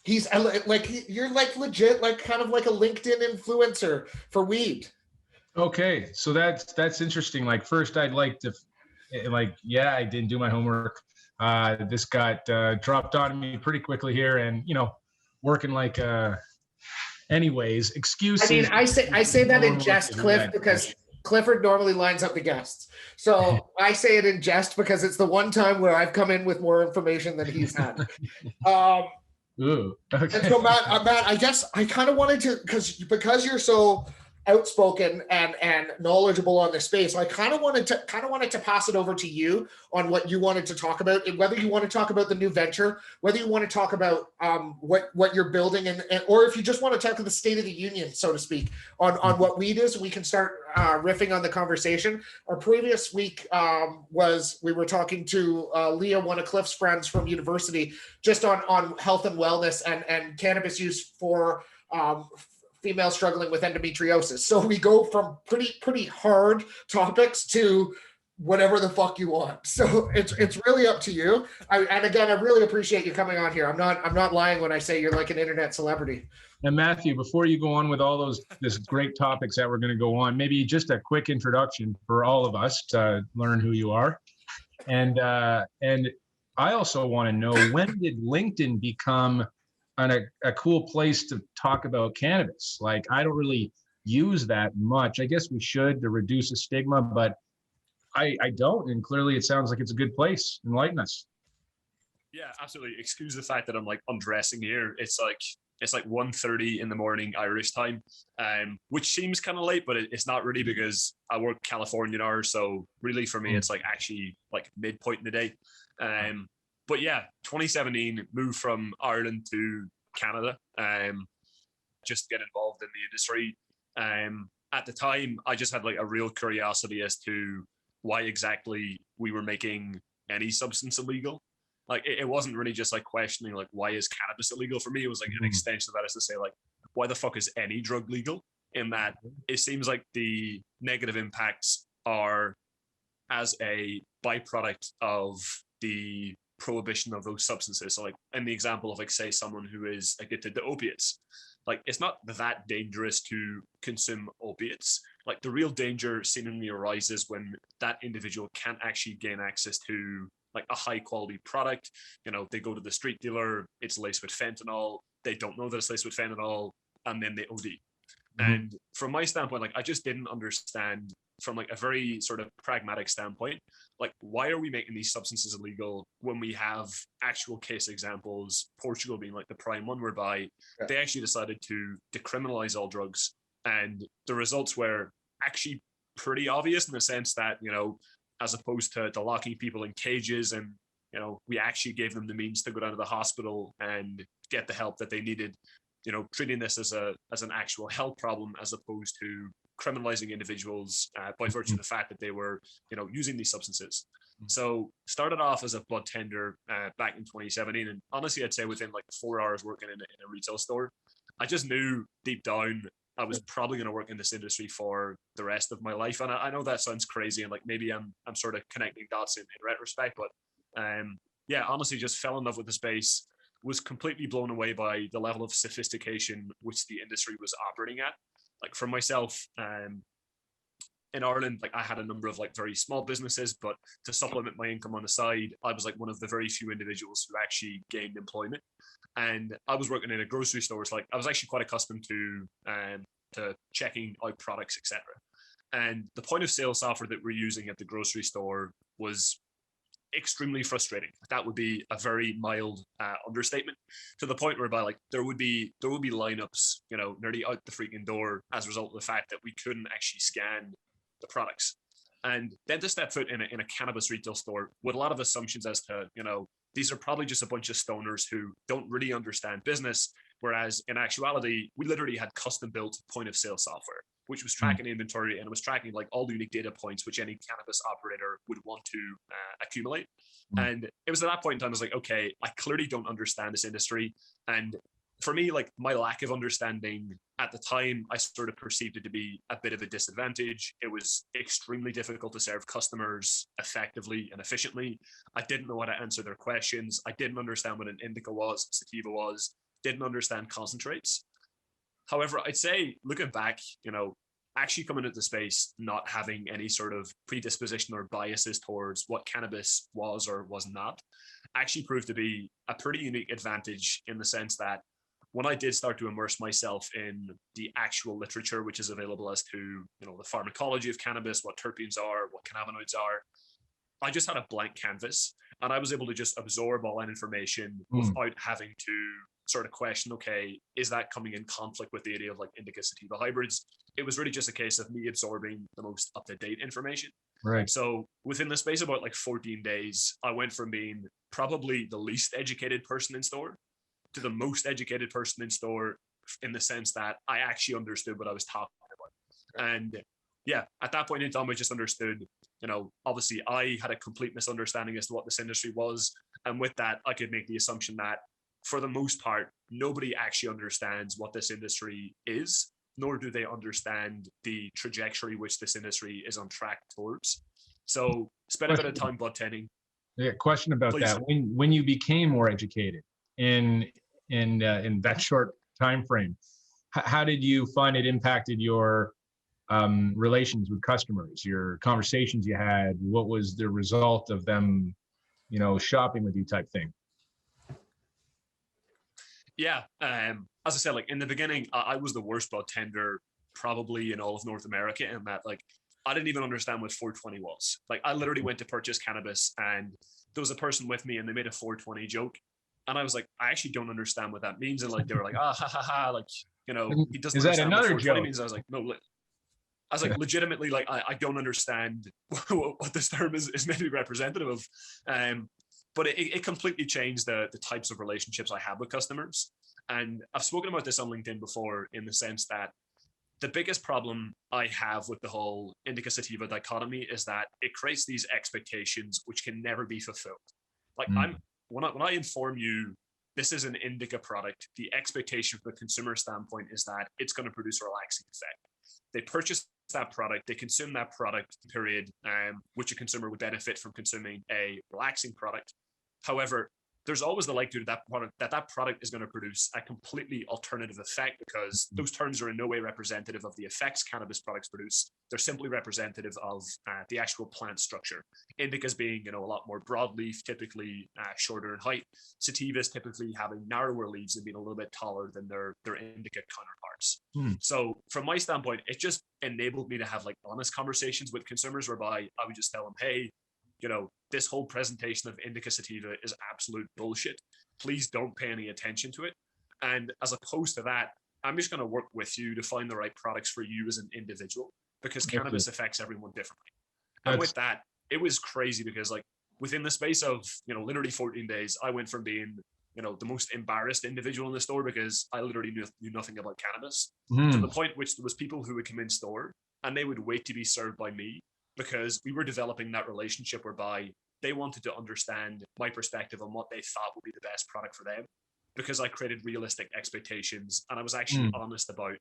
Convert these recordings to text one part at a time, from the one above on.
He's you're like legit, like kind of like a LinkedIn influencer for weed. Okay, so that's interesting. Like first, I'd like to, like, yeah, I didn't do my homework. This got dropped on me pretty quickly here, and working like anyways, I mean, excuses. I say that in Going work jest, is a Cliff, bad because coach. Clifford normally lines up the guests. So I say it in jest because it's the one time where I've come in with more information than he's had. Um, Ooh, and okay. so Matt, I guess I kind of wanted to, because you're so outspoken and knowledgeable on this space. I kind of wanted to pass it over to you on what you wanted to talk about, whether you want to talk about the new venture, whether you want to talk about what you're building, and or if you just want to talk to the state of the union, so to speak, on what weed is. We can start riffing on the conversation. Our previous week was we were talking to Leah, one of Cliff's friends from university, just on health and wellness and cannabis use for females struggling with endometriosis. So we go from pretty hard topics to whatever the fuck you want. So it's really up to you. And again, I really appreciate you coming on here. I'm not lying when I say you're like an internet celebrity. And Matthew, before you go on with all this great topics that we're going to go on, maybe just a quick introduction for all of us to learn who you are. And I also want to know, when did LinkedIn become a cool place to talk about cannabis? Like, I don't really use that much. I guess we should, to reduce the stigma, but I don't. And clearly it sounds like it's a good place. Enlighten us. Yeah, absolutely. Excuse the fact that I'm like undressing here. It's like 1:30 in the morning Irish time, which seems kind of late, but it's not really, because I work Californian hours. So really for me, it's like actually like midpoint in the day. But yeah, 2017, moved from Ireland to Canada, just to get involved in the industry. At the time, I just had like a real curiosity as to why exactly we were making any substance illegal. Like it wasn't really just like questioning like, why is cannabis illegal? For me, it was like an extension of that, is to say like, why the fuck is any drug legal? In that it seems like the negative impacts are as a byproduct of the prohibition of those substances. So like in the example of like, say, someone who is addicted to opiates, like it's not that dangerous to consume opiates. Like the real danger seemingly arises when that individual can't actually gain access to like a high quality product. They go to the street dealer, it's laced with fentanyl, they don't know that it's laced with fentanyl, and then they OD. And from my standpoint, like I just didn't understand, from like a very sort of pragmatic standpoint, like why are we making these substances illegal when we have actual case examples, Portugal being like the prime one, whereby they actually decided to decriminalize all drugs, and the results were actually pretty obvious, in the sense that as opposed to locking people in cages, and we actually gave them the means to go down to the hospital and get the help that they needed, treating this as an actual health problem, as opposed to criminalizing individuals by virtue of the fact that they were using these substances. So started off as a blood tender back in 2017, and honestly I'd say within like 4 hours working in a retail store, I just knew deep down I was probably going to work in this industry for the rest of my life. And I know that sounds crazy, and like maybe I'm sort of connecting dots in retrospect, but yeah, honestly just fell in love with the space, was completely blown away by the level of sophistication which the industry was operating at. Like for myself, in Ireland, like I had a number of like very small businesses, but to supplement my income on the side, I was like one of the very few individuals who actually gained employment. And I was working in a grocery store, so like I was actually quite accustomed to checking out products, etc. And the point of sale software that we're using at the grocery store was extremely frustrating. That would be a very mild understatement, to the point whereby like there would be lineups, nearly out the freaking door, as a result of the fact that we couldn't actually scan the products. And then to step foot in a cannabis retail store with a lot of assumptions as to, these are probably just a bunch of stoners who don't really understand business. Whereas in actuality, we literally had custom built point of sale software, which was tracking inventory, and it was tracking like all the unique data points which any cannabis operator would want to accumulate. And it was at that point in time, I was like, okay, I clearly don't understand this industry. And for me, like my lack of understanding at the time, I sort of perceived it to be a bit of a disadvantage. It was extremely difficult to serve customers effectively and efficiently. I didn't know how to answer their questions. I didn't understand what an indica was, sativa was. didn't understand concentrates. However, I'd say looking back, actually coming into space, not having any sort of predisposition or biases towards what cannabis was or was not, actually proved to be a pretty unique advantage in the sense that when I did start to immerse myself in the actual literature, which is available as to, the pharmacology of cannabis, what terpenes are, what cannabinoids are, I just had a blank canvas and I was able to just absorb all that information without having to sort of question, okay, is that coming in conflict with the idea of like indica sativa hybrids? It was really just a case of me absorbing the most up-to-date information. Right. So within the space of about like 14 days, I went from being probably the least educated person in store to the most educated person in store, in the sense that I actually understood what I was talking about. And yeah, at that point in time, I just understood, obviously I had a complete misunderstanding as to what this industry was. And with that, I could make the assumption that for the most part, nobody actually understands what this industry is, nor do they understand the trajectory which this industry is on track towards. So spend a bit of time bud tending. Yeah, question about Please. that. When you became more educated in that short time frame, how did you find it impacted your relations with customers, your conversations you had? What was the result of them, shopping with you type thing? Yeah. As I said, like in the beginning, I was the worst bud tender probably in all of North America, in that like I didn't even understand what 420 was. Like I literally went to purchase cannabis and there was a person with me and they made a 420 joke. And I was like, I actually don't understand what that means. And like, they were like, ha ha ha, like, he doesn't Is that understand another what 420 joke? means. I was like, no, I was like, legitimately, like, I don't understand what this term is maybe representative of. But it completely changed the types of relationships I have with customers. And I've spoken about this on LinkedIn before, in the sense that the biggest problem I have with the whole indica sativa dichotomy is that it creates these expectations which can never be fulfilled. Like when I inform you this is an indica product, the expectation from the consumer standpoint is that it's going to produce a relaxing effect. They purchase that product, they consume that product, period, which a consumer would benefit from consuming a relaxing product. However, there's always the likelihood that product is going to produce a completely alternative effect, because those terms are in no way representative of the effects cannabis products produce. They're simply representative of the actual plant structure. Indicas being, a lot more broadleaf, typically shorter in height. Sativas typically having narrower leaves and being a little bit taller than their indica counterparts. So from my standpoint, it just enabled me to have like honest conversations with consumers, whereby I would just tell them, hey, this whole presentation of indica sativa is absolute bullshit. Please don't pay any attention to it. And as opposed to that, I'm just going to work with you to find the right products for you as an individual, because cannabis affects everyone differently. And with that, it was crazy, because like within the space of, literally 14 days, I went from being, the most embarrassed individual in the store, because I literally knew nothing about cannabis, to the point which there was people who would come in store and they would wait to be served by me, because we were developing that relationship whereby they wanted to understand my perspective on what they thought would be the best product for them, because I created realistic expectations and I was actually honest about,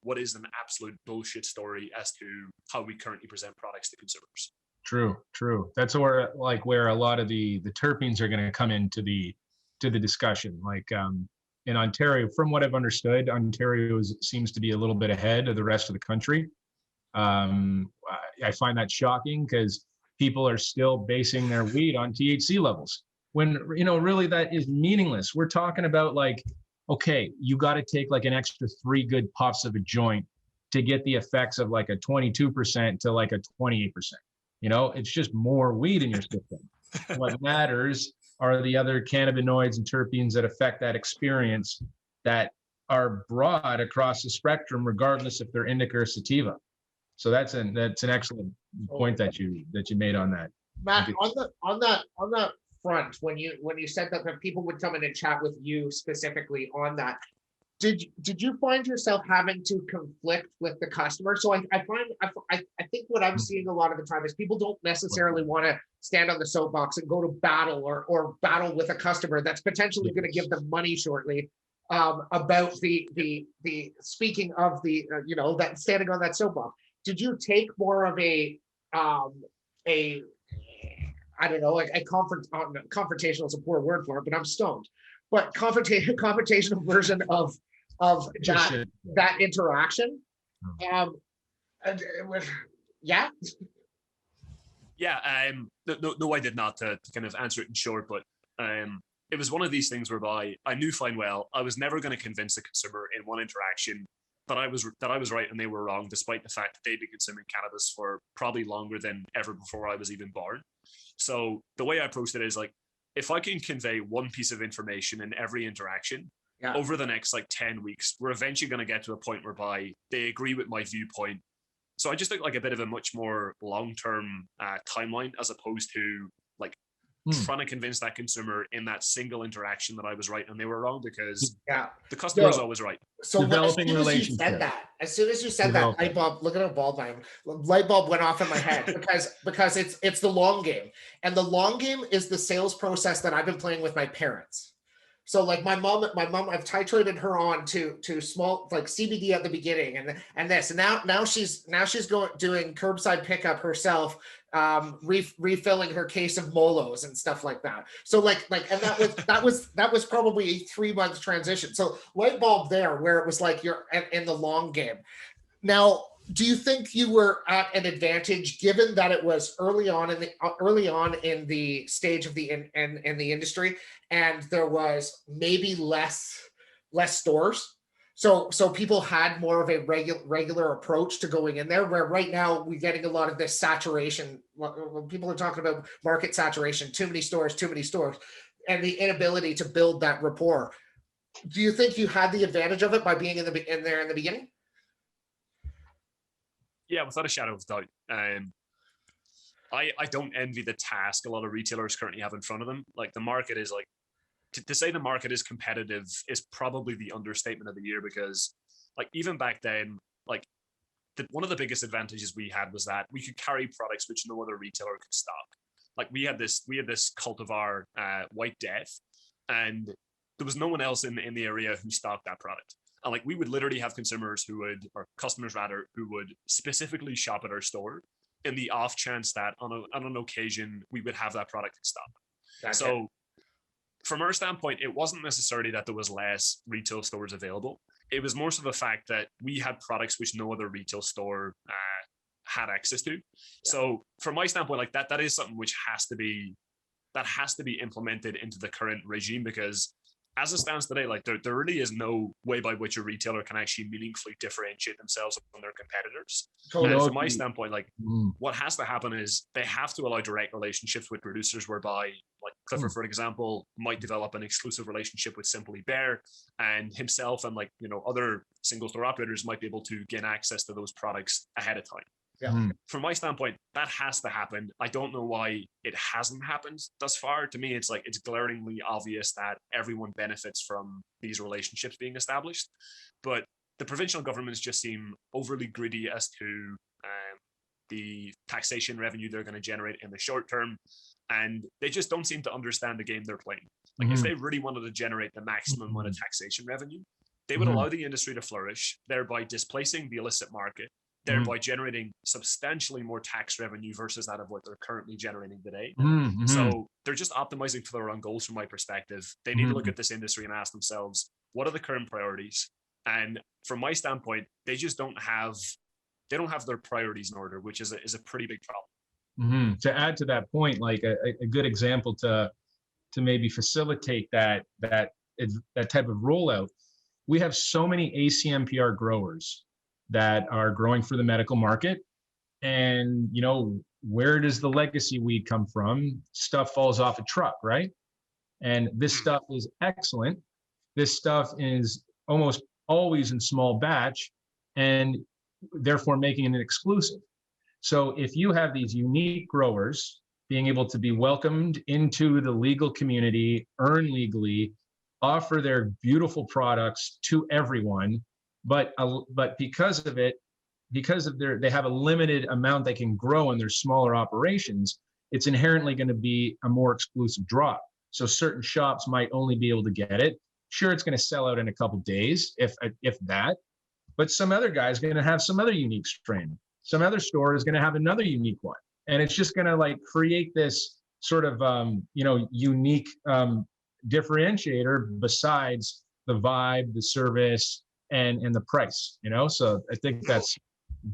what is an absolute bullshit story as to how we currently present products to consumers. True. That's where a lot of the terpenes are going to come into the discussion. Like in Ontario, from what I've understood, Ontario seems to be a little bit ahead of the rest of the country. I find that shocking, because people are still basing their weed on THC levels, when really that is meaningless. We're talking about like, okay, you got to take like an extra 3 good puffs of a joint to get the effects of like a 22% to like a 28%. It's just more weed in your system. What matters are the other cannabinoids and terpenes that affect that experience, that are broad across the spectrum, regardless if they're indica or sativa. So that's an excellent point that you made on that. Matt, on that front, when you said that people would come in and chat with you specifically on that, did you find yourself having to conflict with the customer? So I think what I'm seeing a lot of the time is people don't necessarily want to stand on the soapbox and go to battle or battle with a customer that's potentially going to give them money shortly, about the speaking of the that standing on that soapbox. Did you take more of a I don't know, a confrontational is a poor word for it, but I'm stoned. but confrontational version of that interaction. And it was, yeah. Yeah, no, I did not, to kind of answer it in short, but it was one of these things whereby I knew fine well I was never going to convince the consumer in one interaction that I was right and they were wrong, despite the fact that they'd been consuming cannabis for probably longer than ever before I was even born. So the way I approached it is like, if I can convey one piece of information in every interaction over the next like 10 weeks, we're eventually going to get to a point whereby they agree with my viewpoint. So I just took like a bit of a much more long-term timeline, as opposed to like trying to convince that consumer in that single interaction that I was right and they were wrong, because the customer is always right. So Developing as soon as you said that, light bulb, look at a ball time, light bulb went off in my head because it's the long game, and the long game is the sales process that I've been playing with my parents. So like my mom, I've titrated her on to small, like CBD at the beginning, and this, and now she's doing curbside pickup herself, refilling her case of Molos and stuff like that. So like, and that was probably a 3-month transition. So light bulb there, where it was like you're in the long game. Now, do you think you were at an advantage, given that it was early on in the stage of the in the industry, and there was maybe less stores, so people had more of a regular approach to going in there, where right now we're getting a lot of this saturation. When people are talking about market saturation, too many stores, and the inability to build that rapport. Do you think you had the advantage of it by being in there in the beginning? Yeah, without a shadow of doubt. I don't envy the task a lot of retailers currently have in front of them. Like, the market is like, to say the market is competitive is probably the understatement of the year, because like even back then, like one of the biggest advantages we had was that we could carry products which no other retailer could stock. Like we had this cultivar, White Death, and there was no one else in the area who stocked that product. And like we would literally have customers who would specifically shop at our store in the off chance that on an occasion we would have that product in stock. Gotcha. So from our standpoint, it wasn't necessarily that there was less retail stores available. It was more so the fact that we had products which no other retail store had access to. Yeah. So from my standpoint, like that is something which has to be implemented into the current regime, because as it stands today, like there really is no way by which a retailer can actually meaningfully differentiate themselves from their competitors. Totally. And from my standpoint, like what has to happen is they have to allow direct relationships with producers, whereby like Clifford, for example, might develop an exclusive relationship with Simply Bare, and himself and like, you know, other single store operators might be able to gain access to those products ahead of time. Yeah. From my standpoint, that has to happen. I don't know why it hasn't happened thus far. To me, it's like it's glaringly obvious that everyone benefits from these relationships being established. But the provincial governments just seem overly greedy as to the taxation revenue they're going to generate in the short term. And they just don't seem to understand the game they're playing. Like if they really wanted to generate the maximum amount of taxation revenue, they would allow the industry to flourish, thereby displacing the illicit market, thereby generating substantially more tax revenue versus that of what they're currently generating today. So they're just optimizing for their own goals from my perspective. They need to look at this industry and ask themselves, what are the current priorities? And from my standpoint, they just don't have their priorities in order, which is a pretty big problem. To add to that point, like a good example to maybe facilitate that type of rollout, we have so many ACMPR growers that are growing for the medical market. And, you know, where does the legacy weed come from? Stuff falls off a truck, right? And this stuff is excellent. This stuff is almost always in small batch, and therefore making it exclusive. So if you have these unique growers being able to be welcomed into the legal community, earn legally, offer their beautiful products to everyone, but because of they have a limited amount they can grow in their smaller operations, it's inherently going to be a more exclusive drop. So certain shops might only be able to get it. Sure, it's going to sell out in a couple of days, if that, but some other guy's going to have some other unique strain. Some other store is going to have another unique one. And it's just going to like create this sort of, unique differentiator besides the vibe, the service, and the price, So I think that's a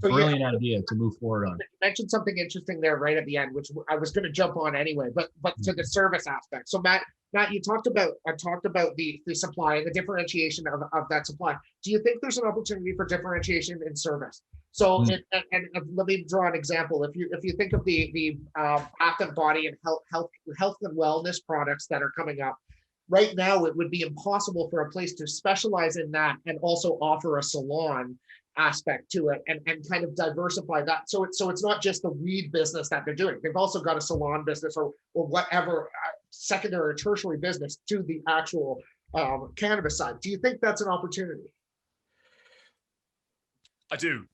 brilliant idea to move forward on. You mentioned something interesting there right at the end, which I was going to jump on anyway, but to the service aspect. So Matt, you talked about the supply and the differentiation of that supply. Do you think there's an opportunity for differentiation in service? So, and let me draw an example. If you think of the bath and body and health and wellness products that are coming up, right now it would be impossible for a place to specialize in that and also offer a salon aspect to it and kind of diversify that. So it's not just the weed business that they're doing. They've also got a salon business or whatever secondary or tertiary business to the actual cannabis side. Do you think that's an opportunity? I do.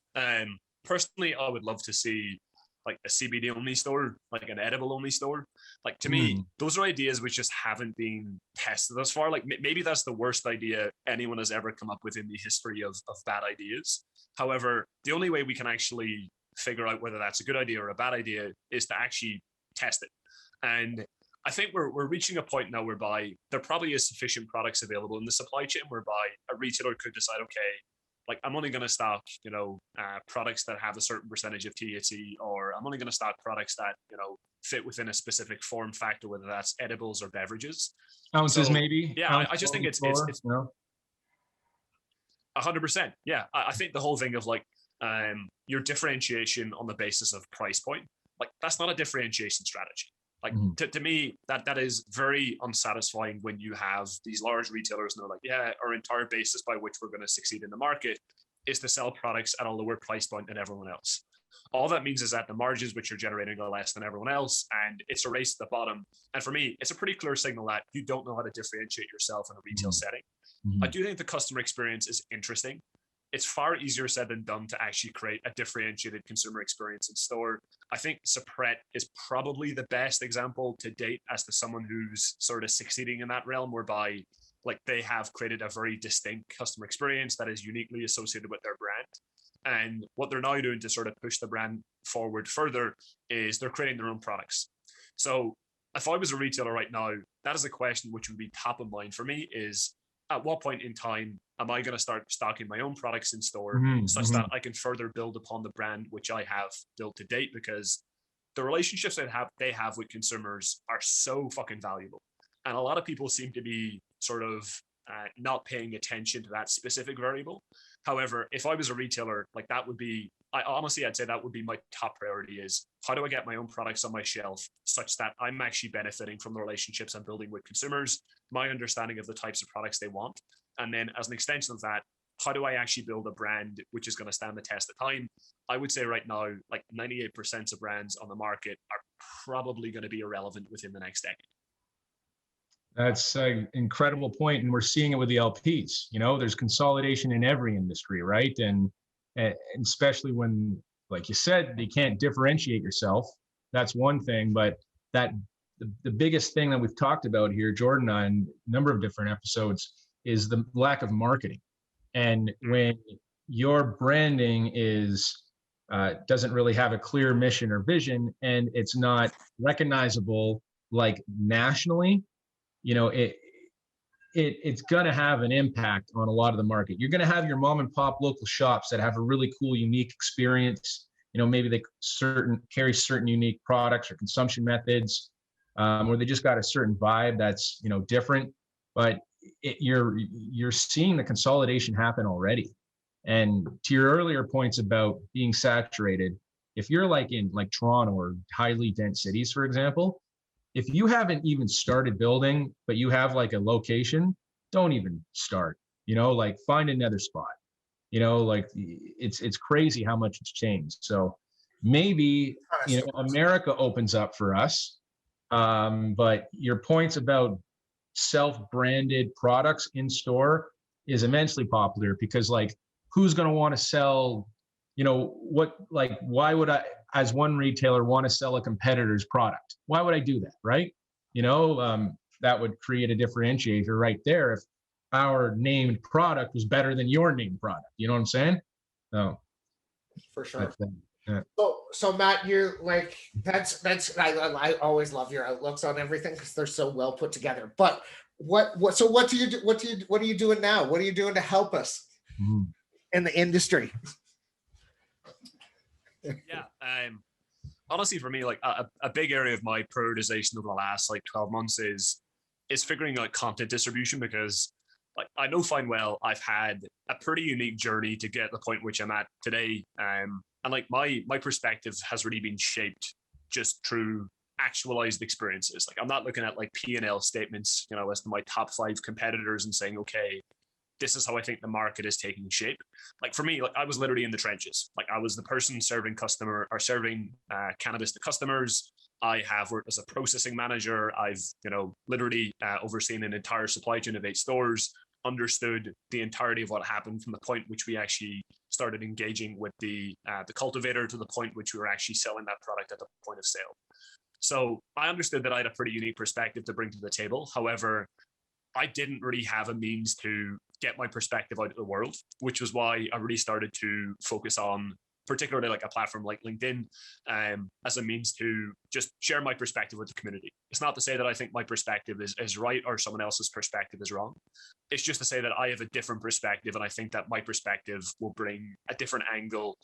Personally, I would love to see like a CBD only store, like an edible only store. Like to me, those are ideas which just haven't been tested thus far. Like maybe that's the worst idea anyone has ever come up with in the history of bad ideas. However, the only way we can actually figure out whether that's a good idea or a bad idea is to actually test it. And I think we're reaching a point now whereby there probably is sufficient products available in the supply chain whereby a retailer could decide, okay, like I'm only going to stock, products that have a certain percentage of THC, or I'm only going to stock products that, fit within a specific form factor, whether that's edibles or beverages. Ounces, maybe. Yeah, I just think it's 100%. Yeah, I think the whole thing of like your differentiation on the basis of price point, like that's not a differentiation strategy. Like to me, that is very unsatisfying when you have these large retailers and they're like, yeah, our entire basis by which we're going to succeed in the market is to sell products at a lower price point than everyone else. All that means is that the margins which you're generating are less than everyone else, and it's a race to the bottom. And for me, it's a pretty clear signal that you don't know how to differentiate yourself in a retail setting. I do think the customer experience is interesting. It's far easier said than done to actually create a differentiated consumer experience in store. I think Supret is probably the best example to date as to someone who's sort of succeeding in that realm, whereby like they have created a very distinct customer experience that is uniquely associated with their brand. And what they're now doing to sort of push the brand forward further is they're creating their own products. So if I was a retailer right now, that is a question which would be top of mind for me is, at what point in time am I going to start stocking my own products in store such that I can further build upon the brand which I have built to date? Because the relationships they have with consumers are so fucking valuable. And a lot of people seem to be sort of not paying attention to that specific variable. However, if I was a retailer, like that would be, I'd say that would be my top priority is how do I get my own products on my shelf such that I'm actually benefiting from the relationships I'm building with consumers, my understanding of the types of products they want. And then as an extension of that, how do I actually build a brand which is going to stand the test of time? I would say right now, like 98% of brands on the market are probably going to be irrelevant within the next decade. That's an incredible point, and we're seeing it with the LPs. There's consolidation in every industry, right? And especially when, like you said, you can't differentiate yourself. That's one thing, but the biggest thing that we've talked about here, Jordan, on a number of different episodes, is the lack of marketing. And when your branding doesn't really have a clear mission or vision, and it's not recognizable like nationally, it's going to have an impact on a lot of the market. You're going to have your mom and pop local shops that have a really cool, unique experience. Maybe they carry certain unique products or consumption methods, or they just got a certain vibe that's, different. But you're seeing the consolidation happen already. And to your earlier points about being saturated, if you're like in like Toronto or highly dense cities, for example, if you haven't even started building, but you have like a location, don't even start, like find another spot, like it's crazy how much it's changed. So maybe, America opens up for us. But your points about self-branded products in store is immensely popular because like, who's going to want to sell, why would I, as one retailer, want to sell a competitor's product? Why would I do that, right? That would create a differentiator right there if our named product was better than your named product. You know what I'm saying? So, for sure. Yeah. So Matt, you're like, I always love your outlooks on everything because they're so well put together. But So what do you do? What are you doing now? What are you doing to help us in the industry? Yeah. Honestly, for me, like a big area of my prioritization over the last like 12 months is figuring out content distribution, because like I know fine well I've had a pretty unique journey to get the point which I'm at today. And like my perspective has really been shaped just through actualized experiences. Like I'm not looking at like P&L statements, as to my top 5 competitors and saying, okay, this is how I think the market is taking shape. Like for me, like I was literally in the trenches. Like I was the person serving cannabis to customers. I have worked as a processing manager. I've, literally overseen an entire supply chain of 8 stores, understood the entirety of what happened from the point which we actually started engaging with the cultivator to the point which we were actually selling that product at the point of sale. So I understood that I had a pretty unique perspective to bring to the table. However, I didn't really have a means to get my perspective out to the world, which was why I really started to focus on particularly like a platform like LinkedIn as a means to just share my perspective with the community. It's not to say that I think my perspective is right or someone else's perspective is wrong. It's just to say that I have a different perspective, and I think that my perspective will bring a different angle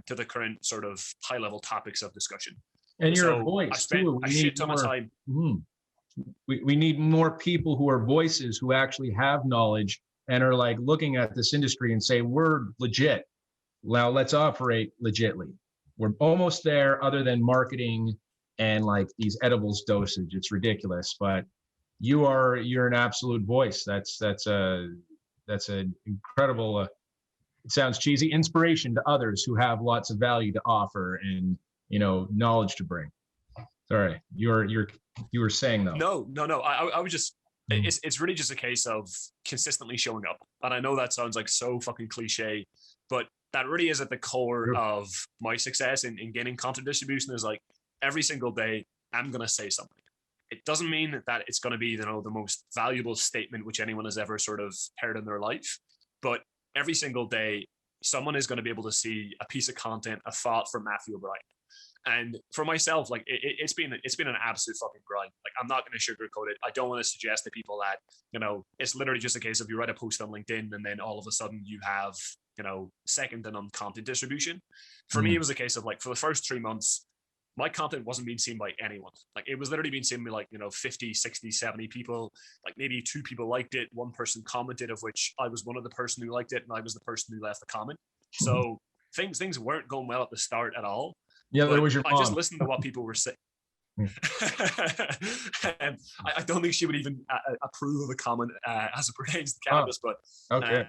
to the current sort of high level topics of discussion. And you're So a voice I spent too. a shit ton of time. We need more people who are voices, who actually have knowledge and are like looking at this industry and say, we're legit. Now let's operate legitly. We're almost there, other than marketing and like these edibles dosage. It's ridiculous, but you're an absolute voice. That's an incredible, it sounds cheesy, inspiration to others who have lots of value to offer and, knowledge to bring. Sorry, you were saying though. No. I was just, it's really just a case of consistently showing up. And I know that sounds like so fucking cliche, but that really is at the core of my success in gaining content distribution. Is like every single day I'm going to say something. It doesn't mean that it's going to be, the most valuable statement which anyone has ever sort of heard in their life, but every single day someone is going to be able to see a piece of content, a thought from Matthew O'Brien. And for myself, like it's been an absolute fucking grind. Like I'm not going to sugarcoat it. I don't want to suggest to people that, it's literally just a case of you write a post on LinkedIn and then all of a sudden you have, second to none content distribution. For me, it was a case of like, for the first 3 months, my content wasn't being seen by anyone. Like it was literally being seen by like, 50, 60, 70 people. Like maybe 2 people liked it. 1 person commented, of which I was one of the person who liked it. And I was the person who left the comment. So things weren't going well at the start at all. Yeah, that was your mom. I just listened to what people were saying. And I don't think she would even approve of a comment as it pertains to cannabis. But okay.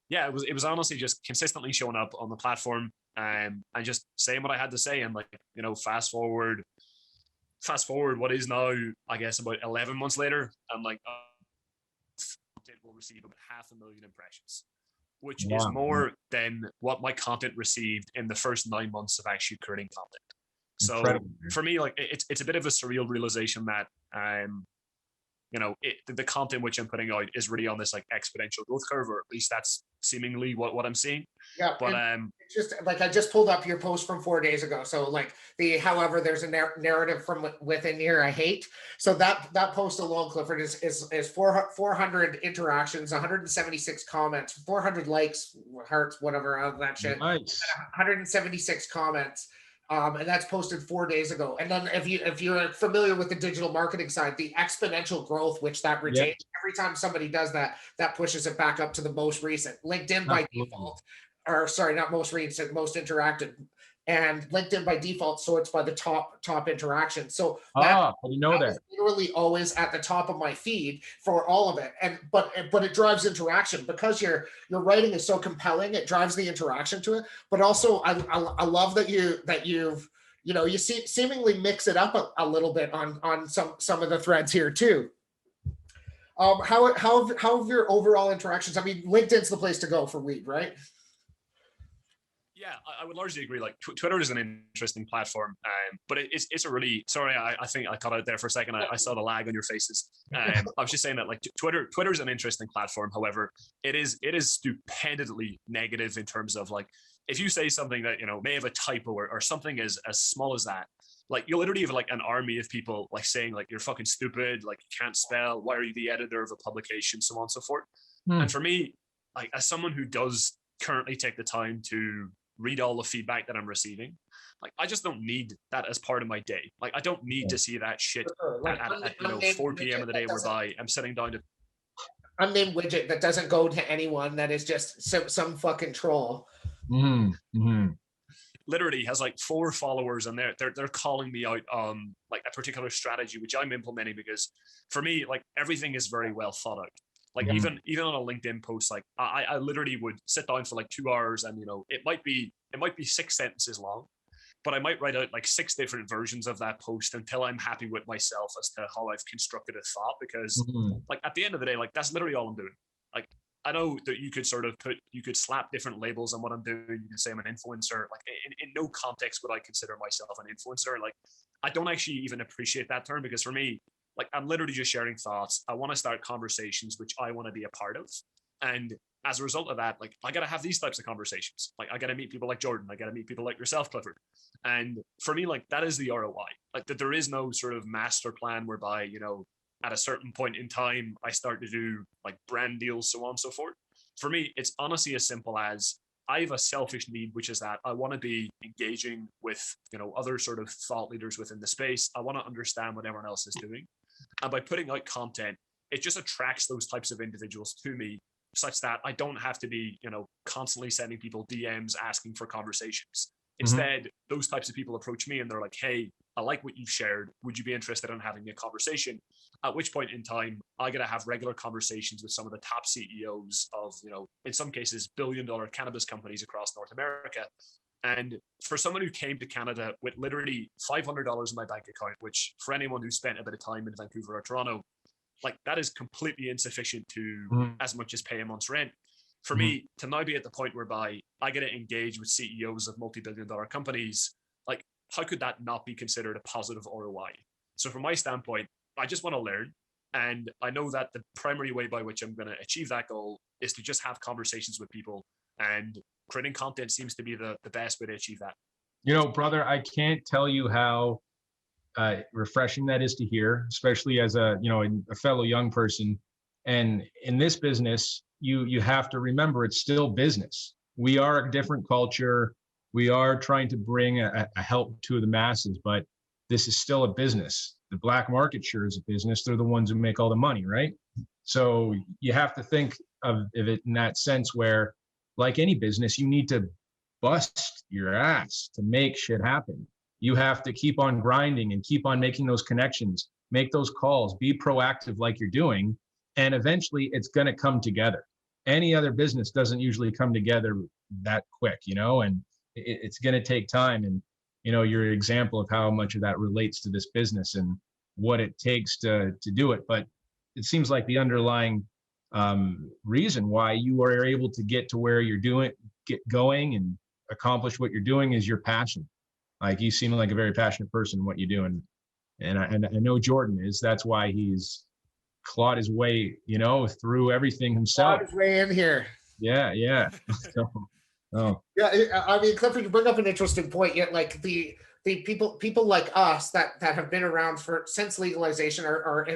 Yeah, it was honestly just consistently showing up on the platform and just saying what I had to say. And like, fast forward what is now, I guess, about 11 months later, I'm like, it will receive about 500,000 impressions, which is more than what my content received in the first 9 months of actually creating content. So for me, like it's a bit of a surreal realization that the content which I'm putting out is really on this like exponential growth curve, or at least that's seemingly what I'm seeing. Yeah, but it's just like I just pulled up your post from 4 days ago. So like however, there's a narrative from within here I hate. So that post alone, Clifford, is 400 interactions, 176 comments, 400 likes, hearts, whatever of that shit. Nice. 176 comments. And that's posted 4 days ago. And then if you're familiar with the digital marketing side, the exponential growth which that retains, every time somebody does that pushes it back up to the most recent. LinkedIn by default, or sorry, not most recent, most interacted. And LinkedIn by default sorts by the top interaction. So I didn't know that. Literally always at the top of my feed for all of it. And but it drives interaction because your writing is so compelling. It drives the interaction to it. But also I love that you've you seemingly mix it up a little bit on some of the threads here too. How have your overall interactions? I mean, LinkedIn's the place to go for weed, right? Yeah, I would largely agree. Like Twitter is an interesting platform, but it's a really, sorry, I think I cut out there for a second. I saw the lag on your faces. I was just saying that like Twitter is an interesting platform. However, it is stupendly negative in terms of like, if you say something that, may have a typo or something as small as that, like you'll literally have like an army of people like saying like you're fucking stupid, like you can't spell, why are you the editor of a publication, so on and so forth. And for me, like as someone who does currently take the time to read all the feedback that I'm receiving, like I just don't need that as part of my day. Like I don't need to see that shit Like at 4 p.m. of the day whereby I'm sitting down to unnamed widget that doesn't go to anyone, that is just some fucking troll. literally has like 4 followers, and they're calling me out on like a particular strategy which I'm implementing, because for me, like everything is very well thought out. Like even on a LinkedIn post, like I literally would sit down for like 2 hours, and it might be 6 sentences long, but I might write out like 6 different versions of that post until I'm happy with myself as to how I've constructed a thought. Because like at the end of the day, like that's literally all I'm doing. Like I know that you could you could slap different labels on what I'm doing. You can say I'm an influencer. Like in no context would I consider myself an influencer. Like I don't actually even appreciate that term, because for me, like I'm literally just sharing thoughts. I want to start conversations which I want to be a part of. And as a result of that, like I got to have these types of conversations. Like I got to meet people like Jordan. I got to meet people like yourself, Clifford. And for me, like that is the ROI. Like that there is no sort of master plan whereby, at a certain point in time, I start to do like brand deals, so on and so forth. For me, it's honestly as simple as I have a selfish need, which is that I want to be engaging with, other sort of thought leaders within the space. I want to understand what everyone else is doing. And by putting out content, it just attracts those types of individuals to me, such that I don't have to be, constantly sending people DMs asking for conversations. Instead, those types of people approach me and they're like, hey, I like what you've shared. Would you be interested in having a conversation? At which point in time, I got to have regular conversations with some of the top CEOs of, in some cases, billion-dollar cannabis companies across North America. And for someone who came to Canada with literally $500 in my bank account, which for anyone who spent a bit of time in Vancouver or Toronto, like that is completely insufficient to as much as pay a month's rent. For me to now be at the point whereby I get to engage with CEOs of multi-billion-dollar companies, like how could that not be considered a positive ROI? So from my standpoint, I just want to learn. And I know that the primary way by which I'm going to achieve that goal is to just have conversations with people, and creating content seems to be the best way to achieve that. Brother, I can't tell you how refreshing that is to hear, especially as a fellow young person. And in this business, you have to remember it's still business. We are a different culture. We are trying to bring a help to the masses, but this is still a business. The black market sure is a business. They're the ones who make all the money, right? So you have to think of it in that sense where, like any business, you need to bust your ass to make shit happen. You have to keep on grinding and keep on making those connections, make those calls, be proactive like you're doing, and eventually it's going to come together. Any other business doesn't usually come together that quick, and it's going to take time. And, you're an example of how much of that relates to this business and what it takes to do it. But it seems like the underlying reason why you are able to get to where you're get going and accomplish what you're doing is your passion. Like you seem like a very passionate person in what you do. And I know Jordan is. That's why he's clawed his way, through everything himself. Clawed his way in here. Yeah. Yeah, I mean, Clifford, you bring up an interesting point. Yet, like the people like us that have been around since legalization are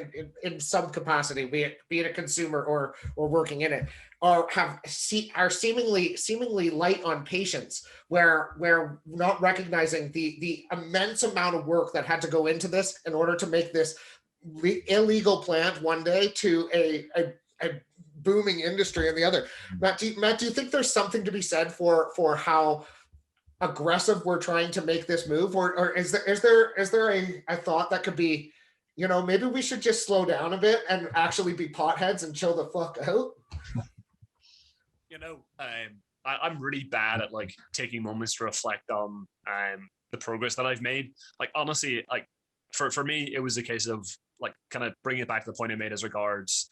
in some capacity, be it a consumer or working in it, are seemingly light on patience, where not recognizing the immense amount of work that had to go into this in order to make this illegal plant one day to a booming industry on the other. Matt, do you think there's something to be said for how aggressive we're trying to make this move, or is there a thought that could be, maybe we should just slow down a bit and actually be potheads and chill the fuck out? I'm really bad at like taking moments to reflect on the progress that I've made. Like honestly, like for me, it was a case of like kind of bringing it back to the point I made as regards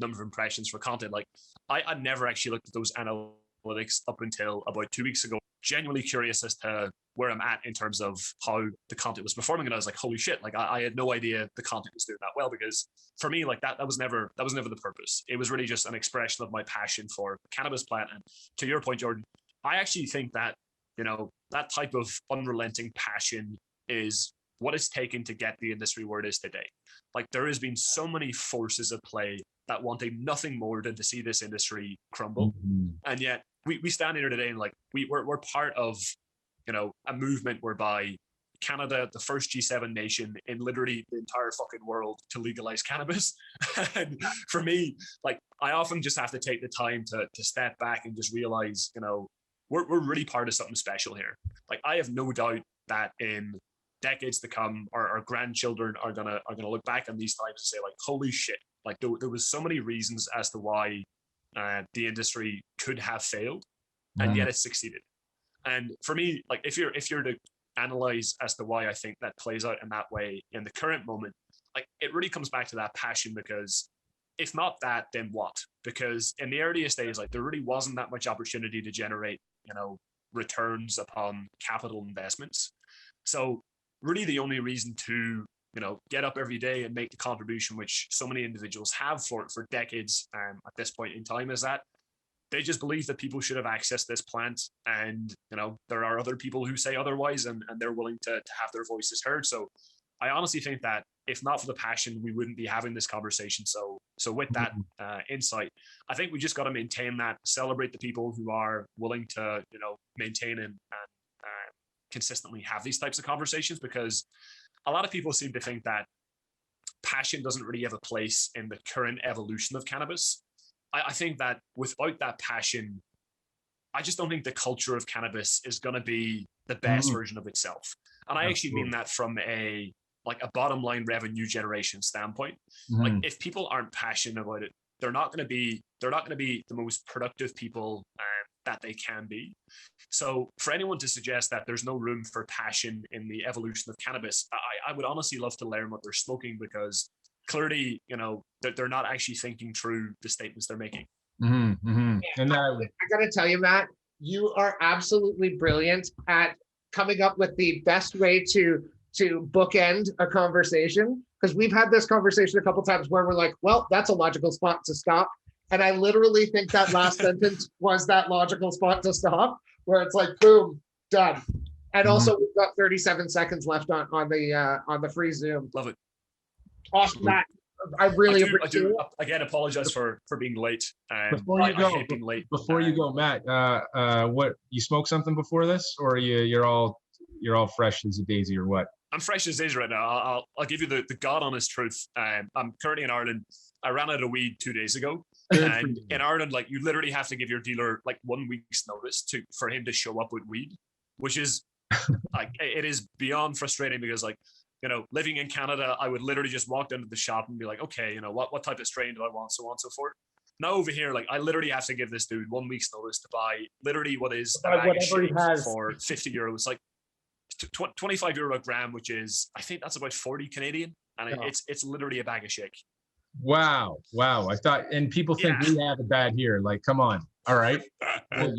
number of impressions for content. Like I never actually looked at those analytics up until about 2 weeks ago. Genuinely curious as to where I'm at in terms of how the content was performing, and I was like, holy shit! Like I had no idea the content was doing that well, because for me, like that was never the purpose. It was really just an expression of my passion for cannabis plant. And to your point, Jordan, I actually think that that type of unrelenting passion is what it's taken to get the industry where it is today. Like there has been so many forces at play that wanted nothing more than to see this industry crumble. Mhm. And yet we stand here today and like we're part of, a movement whereby Canada, the first G7 nation in literally the entire fucking world to legalize cannabis. And for me, like I often just have to take the time to step back and just realize, we're really part of something special here. Like I have no doubt that in decades to come, our grandchildren are gonna look back on these times and say like, holy shit, like there was so many reasons as to why the industry could have failed, and yet it succeeded. And for me, like if you're to analyze as to why I think that plays out in that way in the current moment, like it really comes back to that passion, because if not that, then what? Because in the earliest days, like there really wasn't that much opportunity to generate, returns upon capital investments. So really the only reason to, get up every day and make the contribution, which so many individuals have for decades at this point in time, is that they just believe that people should have access to this plant. And, there are other people who say otherwise, and they're willing to have their voices heard. So I honestly think that if not for the passion, we wouldn't be having this conversation. So with that insight, I think we just got to maintain that, celebrate the people who are willing to, maintain and consistently have these types of conversations, because a lot of people seem to think that passion doesn't really have a place in the current evolution of cannabis. I think that without that passion, I just don't think the culture of cannabis is going to be the best version of itself. And I actually mean that from a bottom line revenue generation standpoint. Like if people aren't passionate about it, they're not going to be the most productive people that they can be. So for anyone to suggest that there's no room for passion in the evolution of cannabis, I would honestly love to learn what they're smoking, because clearly, they're not actually thinking through the statements they're making. And I gotta tell you, Matt, you are absolutely brilliant at coming up with the best way to bookend a conversation, because we've had this conversation a couple times where we're like, well, that's a logical spot to stop. And I literally think that last sentence was that logical spot to stop, where it's like, boom, done. And also we've got 37 seconds left on the free Zoom. Love it. Awesome, Matt. I really appreciate it. Again, apologize for being late. Before you go, Matt, what, you smoked something before this, or you're all fresh as a daisy, or what? I'm fresh as daisy right now. I'll give you the God honest truth. I'm currently in Ireland. I ran out of weed 2 days ago. And in Ireland, like you literally have to give your dealer like 1 week's notice for him to show up with weed, which is like, it is beyond frustrating, because like, living in Canada, I would literally just walk down to the shop and be like, okay, what type of strain do I want, so on and so forth. Now over here, like I literally have to give this dude 1 week's notice to buy literally what is a bag of shit for €50, like €25 a gram, which is, I think that's about 40 Canadian, and it's literally a bag of shake. Wow. I thought, and people think we have it bad here. Like, come on. All right. Well,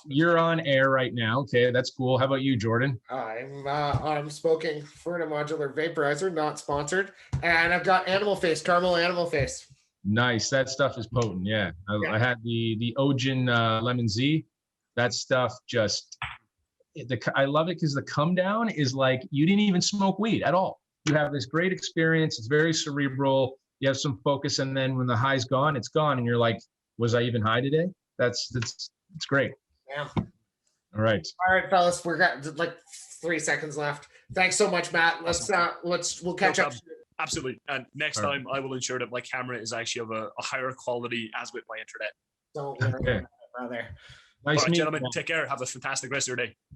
you're on air right now. Okay, that's cool. How about you, Jordan? I'm smoking Ferna Modular Vaporizer, not sponsored, and I've got caramel animal face. Nice. That stuff is potent. Yeah. I had the Ojin Lemon Z. That stuff just, I love it because the come down is like you didn't even smoke weed at all. You have this great experience. It's very cerebral. You have some focus, and then when the high's gone, it's gone, and you're like, was I even high today? It's great. Yeah. All right, fellas, we're got like 3 seconds left. Thanks so much, Matt. We'll catch up. Absolutely. And next time I will ensure that my camera is actually of a higher quality as with my internet. Don't worry, brother. Nice All right, meeting gentlemen, you. take care. Have a fantastic rest of your day.